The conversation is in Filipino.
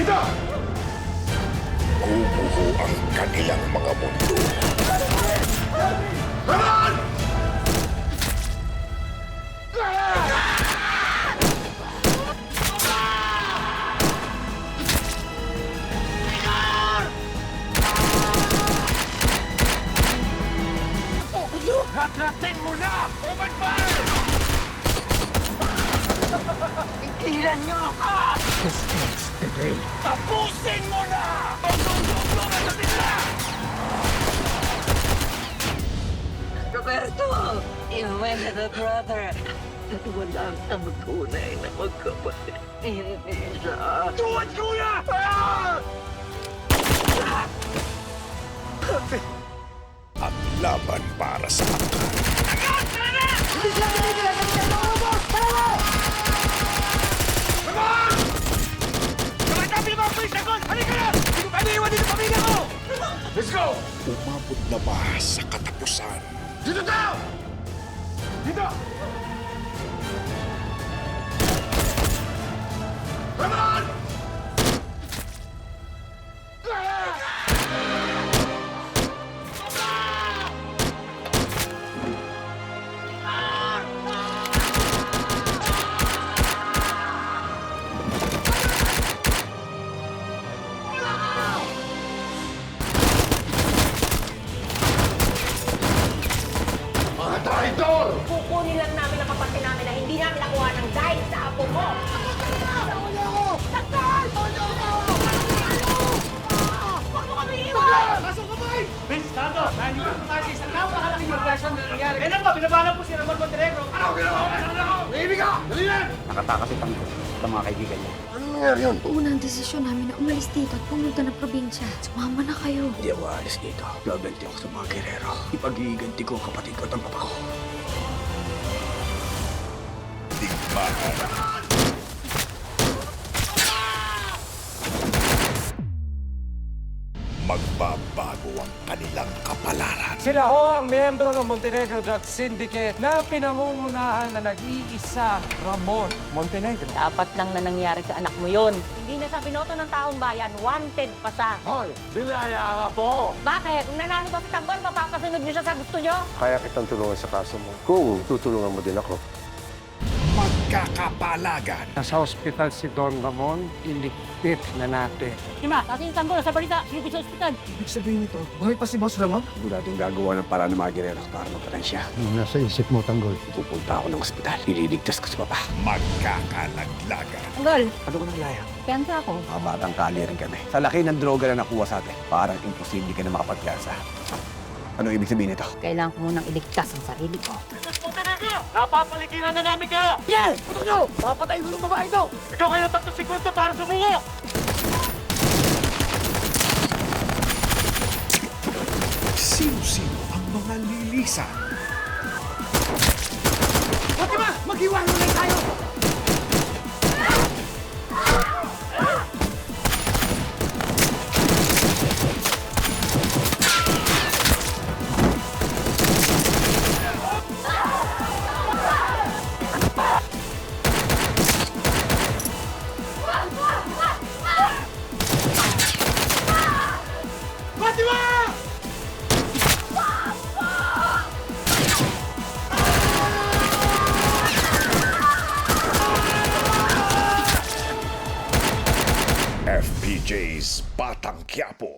Dito! Guguho ang kanilang mga mundo. Ramon! Hatratin mo na! Open fire! Ikilan niyo ako! This is the day. Tapusin mo na! Go! Natatin na! Roberto! You went to the brother. At walang ang tunay na magkapatid. Hindi siya. Tuwad kuya! Ah! Ang laban para sa angkan. Kapag tabi ng mga pulis agad! Halika na! Hindi ko pwede iwan dito pamilya ko! Let's go! Umabot na ba sa katapusan? Dito tayo! Dito! Ramon! Mga traidor! Kukunin lang namin ang kapatid namin na hindi namin nakuha ng dahil sa apo mo. Sakal! Huwag mo kami iwan! Pasok ka, boy! Vince, Tando! Dahil yung mga sa isang napakalaking operasyon na nangyari. Kaya po, binabalan po si Ramon Montenegro. Ano ginawa ko? Maybe ka! Dali na! Nakatakas si Tangko sa mga kaibigan niya. Anong nangyari yun? Unang desisyon namin na umalis dito at pumunta ng probinsya. Sumama na kayo. Hindi ako aalis dito. Gaganti ako sa mga gerero. Ipag-iiganti ko ang kapatid ko at ang papa ko. Digmaan. Magbabago ang kanilang kapalaran. Sila ho ang miyembro ng Montenegro Drug Syndicate na pinangungunahan na nag-iisa Ramon Montenegro. Dapat lang na nangyari sa anak mo yun. Hindi na sa binoto ng taong bayan, wanted pa siya. Hoy! Dinaya ka po! Bakit? Kung nanalo ba si Tanggol, mapapasunod niyo siya sa gusto niyo? Kaya kitang tulungan sa kaso mo. Kung tutulungan mo din ako. Magkakapalagan. Nasa hospital si Don Ramon, iligpit na natin. Ima, kasi si Tanggol sa balita, silipin sa ospital. Ibig sabihin nito, buhay pa si Boss Ramon? Siguradong gagawa ng paraan ng mga gerero para mapatay siya. Nung nasa isip mo, Tanggol. Pupunta ako ng ospital. Ililigtas ko si papa. Magkakalaglagan. Tanggol, Ano ko nang layang? pensa ako. Mga batang kali rin kami. Sa laki ng droga na nakuha sa atin, parang imposible ka na makapagpiasa. Ano ibig sabihin nito? Kailangan ko munang iligtas ang sarili ko. Napapaligiran na namin kayo! Yes! Puto nyo! Papatay ko ng babae ito! Ikaw kayo 350 para sumuko! Sino-sino ang mga lilisan? Fatima! Maghiwalay tayo! FPJ's Batang Quiapo.